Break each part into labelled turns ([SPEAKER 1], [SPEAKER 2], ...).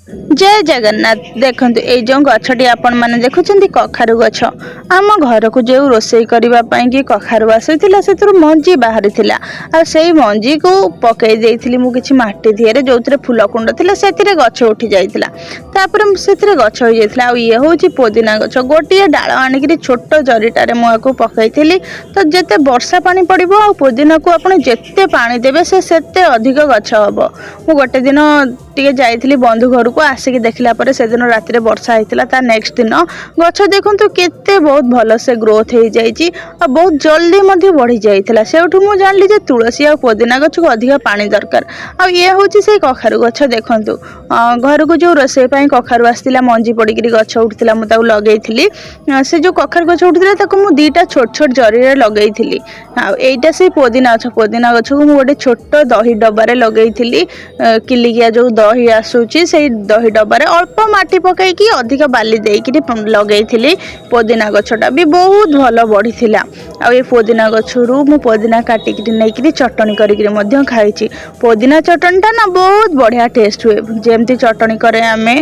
[SPEAKER 1] जय जगन्नाथ। देखु ये जो गछटी आपण मैंने देखुं कखारु गछ आम घर को जो रोषे करने कि कखारु आसाला से मंजी बाहरी से मंजी को पकई देती मुझे मटी दिए जो फूल कुंड थी से गछ उठी जापर से गछ हो जाता ये हूँ पुदीना गछ गोटे डाल आणिक छोट जरीटार मुझे पकई तो जिते वर्षा पानी पड़ो आ पुदीना को आप जिते पानी देवे से अधिक गछ हम मु गोटे दिन टे जाइली बंधु घर को आसिक देखला पर से दिन राति वर्षा होता ता नेक्स्ट दिन गछ देखु केते बहुत भल से ग्रोथ हो जाइए और बहुत जल्दी बढ़ी जाता से मुझे जानी तुलसी और पुदीना गछ को अधिक पानी दरकार आ ये हूँ से कखारु गछ देखु घर को जो रोषे कखारु आसाला मंजी पड़ी गछ उठा मुझे लगे से जो कखारु गछ उठा मुझे दीटा छोट छोट जरी लगे आईटा से पुदीना गछ को मुझे छोट दही डबारे लगे किलिकिया जो दही आसूची से दही डबारे अल्प माटी पकईकि अधिक बाली देकी लगे पुदीना गछटा भी बहुत भल बढ़ी आ ये पुदीना गछरू मु पुदीना काटिक नहीं चटनी कर खाई पुदीना चटनीटा ना बहुत बढ़िया टेस्ट हुए जमती चटनी करे आमे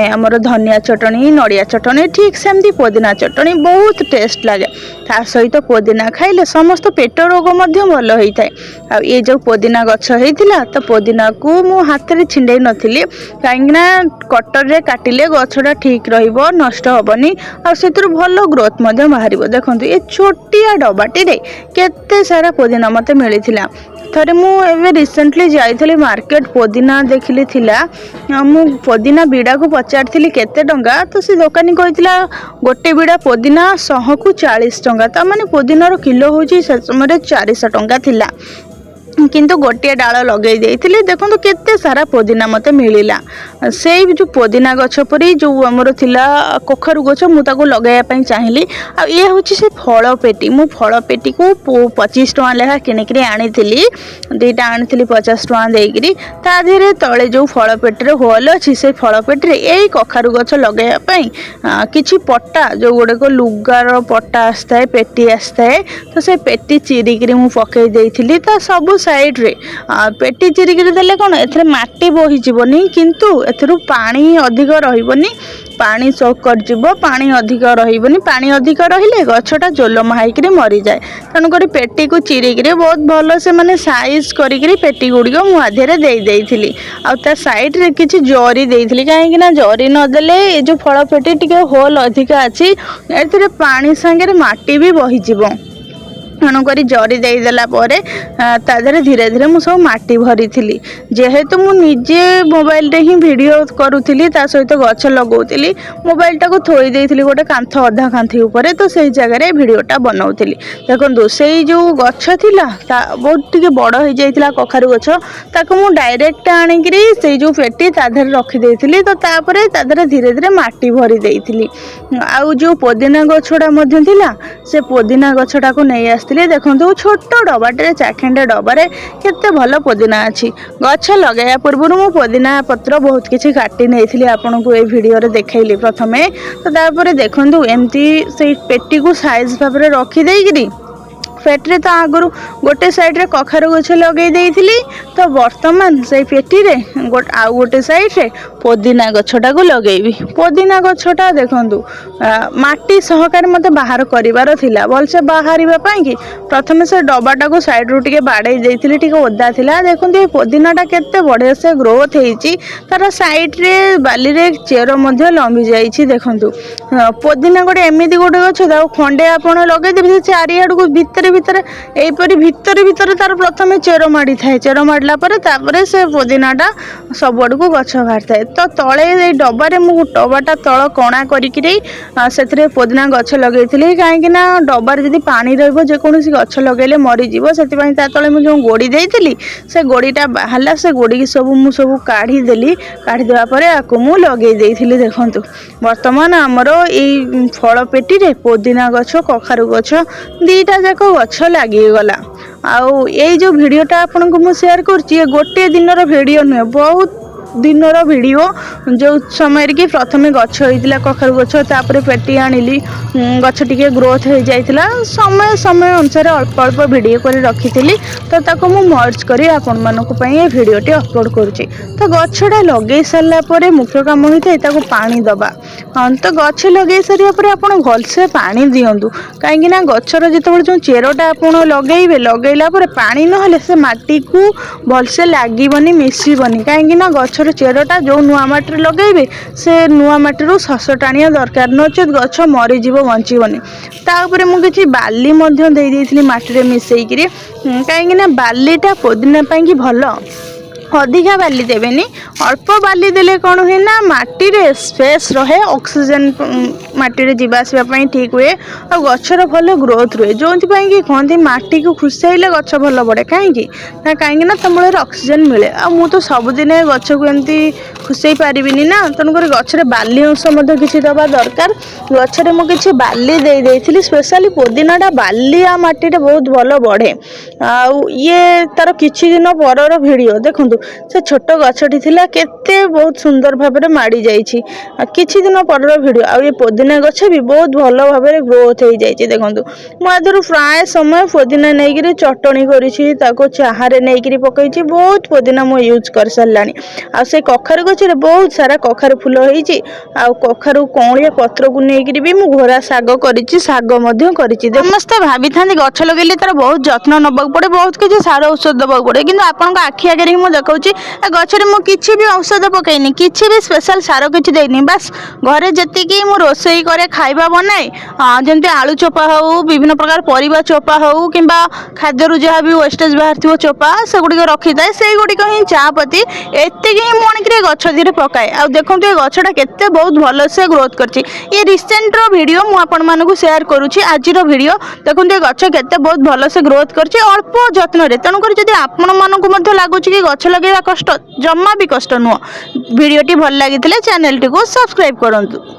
[SPEAKER 1] आमर धनिया चटनी नड़िया चटनी ठीक सेमती पुदीना चटनी बहुत टेस्ट लगे ता सहित पुदीना खाइले समस्त पेट रोग भल होता है। आ ये जो पुदीना गछ होता तो पुदीना को मु हाथ में छिंडे नथिली कहीं कटर रे काटिले गछटा ठीक रहिबो नष्ट हेबनी आ से भल ग्रोथ बाहर देखो ये छोटिया डबाटी केते सारा पुदीना मते मिली थरे मुझे रिसेंटली जाइली मार्केट पुदीना देखली मु पुदीना बिड़ा को पचारि केते टंका तो से दुकानी कहला गोटे बिड़ा पुदीना 100 को 40 टंका तो माने पुदीनार किलो हूँ से समय 400 टंका थिला किंतु गोटे डाल लगे देखो केते सारा पुदीना मते मिलला से जो पुदीना गछ परी जो आमर थिला कखारु गछ मुझे लगे चाहिए आ ये हूँ से फल पेटी मु फल पेटी को 25 टଙ୍କା लेखा किणिक आनी दीटा आनी 50 टଙ୍କା देकरी ता धीरे तले जो फल पेटी होल अच्छी से फल पेटी यही कखारु गछ लगे किछि पट्टा जो गुड़े को लुगार पट्टा आसता है पेटी आसता है तो से पेटी चिरिकी मु पकई देती सब साइड रे पेटी चिरिक देले कौन एथरे माटी बोही जीवनी किंतु एथरु पानी अधिक रहिबनी पानी सोक कर जीवो पानी अधिक रहिबनी पानी अधिक रहिले गछटा जोलमा हाइकरी मरी जाए तेणु करी पेटी को चिरिक बहुत भल से माने साइज करिकरी पेटी गुड़िक मु आधेरे देई देइथिली आ ता साइड रे किछि जरी देइथिली काहे कि ना जरी न देले ए जो फल पेटी टिके होल अधिक अछि एथरे पानी संगे माटी भी बही जीवो तेणुक जरी देदेला तादे धीरे धीरे मुझे माटी भरी थी जेहेतु मुझे मोबाइल रे ही वीडियो करुली सहित गछ लगौली मोबाइल टाक थोई देती गोटे कांथ अधा कांथी उपरे तो से जगह वीडियोटा बनाऊली देखो से जो गछ थिला बहुत टी बड़ हो जाता कखारु गछ ताकू मु डायरेक्ट आणिक से जो पेटी तादर रखीदे तो तापर तादर धीरे धीरे माटी भरी देती आउ जो पुदीना गछटा से पुदीना गछटा को नहीं देखो छोट डबाटे चाखेंडे डबारे केते भल पुदीना अच्छी गछ लगे पूर्व मु पुदीना पत्र बहुत किसी काटी नहीं आपन को ये वीडियो रे देखैली प्रथमे तो तापर देखो एमती से पेटी को साइज भाव में रखीदे पेटी तो आगु गोटे साइड रे कखारु गछ लगे देइथिली तो वर्तमान से पेटी रे आउ गोटे साइड रे पुदीना गछटा को लगेबी पुदीना गछटा देखंतु माटी सहकार मते बाहर करिवार थिला भलसे बाहरिबा पई कि प्रथमे से डबाटा को साइड रु टिके बाडै देइथिली टिके ओदा थिला देखंतु ए पुदीनाटा केते बढ़िया से ग्रोथ हेची तार साइड रे बाली रे चेरो मध्ये लंबी जाईची देखंतु पुदीना गोटे एमिति गोटे गछ दा खंडे आपण लगे देबे चारियाड को भितर भितर एपरी भितर भितर तार प्रथमे चेर माड़ी थाए चेर माड़ला परे से पुदीनाटा सब आड़ को गछ बाहर थाए तो तले डबारे मु डबाटा तल कणा करिकरी से पुदीना गछ लगे कहीं डबार जदि पानी रहिबो जेकोसी गछ लगेले मरीज से तले मुझे गोड़ी देती से गोड़ीटा बाहरला से गोड़ी सब मु सब काढ़ी देली काढ़ी देवा परे आकु मु लगे देइथिली देखंतु वर्तमान हमर ई फल पेटी रे पुदीना गछ कखारु गछ दीटा जाक गछ लागिगला आउ ये जो वीडियोटा आपन को मु शेयर करछि गोटे दिन रो वीडियो नुहे बहुत दिनर वीडियो जो समय कि प्रथमे गछ होइतिला कखारु गछ तापर पेटी आनिली गछ टिके ग्रोथ हो जाइतिला समय समय अनुसार अल्प अल्प वीडियो कर रखी तो ताको मु मर्ज करी आपण मानक पई ए वीडियोटी अपलोड करूची। तो गछटा लगे सारा पर मुख्य काम होइते ताको पानी दबा। हाँ तो गछ लगे सारा पर आपण भलसे पानी दियंतु कहीं ना गछर जितेबाला जो चेरटा आपण लगेबे लगेला पर पानी नहले से माटी को भलसे लागबनी मिसबनी कहीं गछर चेरटा जो नुआ माटी लगेबे से नुआ माटी शस टाणिया दरकार नचेत गछ मरीज बंचबनी। तापर मुझे बाली माटी मिसेकरी कहीं बालीटा पुदीना कि भल अधिका बाली देवेनी अल्प बाली देले कौन हुए ना माटी रे स्पेस रहे ऑक्सीजन माटी रे जीवा आसवाई ठीक हुए और गछर भल ग्रोथ रुए जो कि कहते माटी को खुसाइले गछ भल बढ़े कहीं ना कहीं तुम ऑक्सीजन मिले आ मु तो सबुदिन गछ को एमती खुसई पारिनी ना तेणुक गछरे बाली अंश किसी दबा दरकार गछरे मु किसी बाली देती स्पेशली पुदीनाटा बाली आ माटी बहुत भल बढ़े आउ ये तार किछि दिन पर वीडियो देखु से छोट गछटी थिला केते बहुत सुंदर भाबरे माड़ी जाइछि किछि दिन पर वीडियो आ ये पुदीना गछ भी बहुत भल भाबरे ग्रोथ हो जाइछि। देखंतु मु आदर प्राय समय पुदीना नेगिरी चटणी करिछि ताको चाहारे नेगिरी पकैछि बहुत पुदीना मु यूज कर सरलानी आ से कखारु गछ रे बहुत सारा कखारु फूल होइछि आ कखारु कोणिया पत्र को नेगिरी भी मु घोरा साग करिछि साग मध्य करिछि। समस्त भाबी थांदी गछ लगेले तार बहुत जत्न नबक पड़े बहुत किछि सार औषध दबक पड़े किंतु आपन आखि आगे मु देखौछि गछरे मु किछि भी औषध पकैनी किछि भी स्पेशल सार किछि देनी बस घरे जतिकी मु रोसई करे खाइबा बनाए जेमति आलू चोपा हो विभिन्न प्रकार परिबा चोपा हो किंबा खाद्य जहाँ भी वेस्टेज बाहर थो चोपा से गुड़िक रखी थाए से गुड़िक ही चापति एतिक ही मणिक गछ धीरे पकाए आ देखो ये गछटा केते बहुत भल से ग्रोथ करछि। ये रिसेंट रो वीडियो मु आपण मानकु शेयर करूछि आज रो वीडियो देखो ये गछ केते बहुत भल से ग्रोथ करछि अल्प जत्न रे तेणु करी जदि आपण मानकु मध्ये लागुछि कि गछ लगेबा कष्ट जम्मा भी कष्ट नुह वीडियोटी भल लागिथिले चैनल टी को सब्सक्राइब करंतु।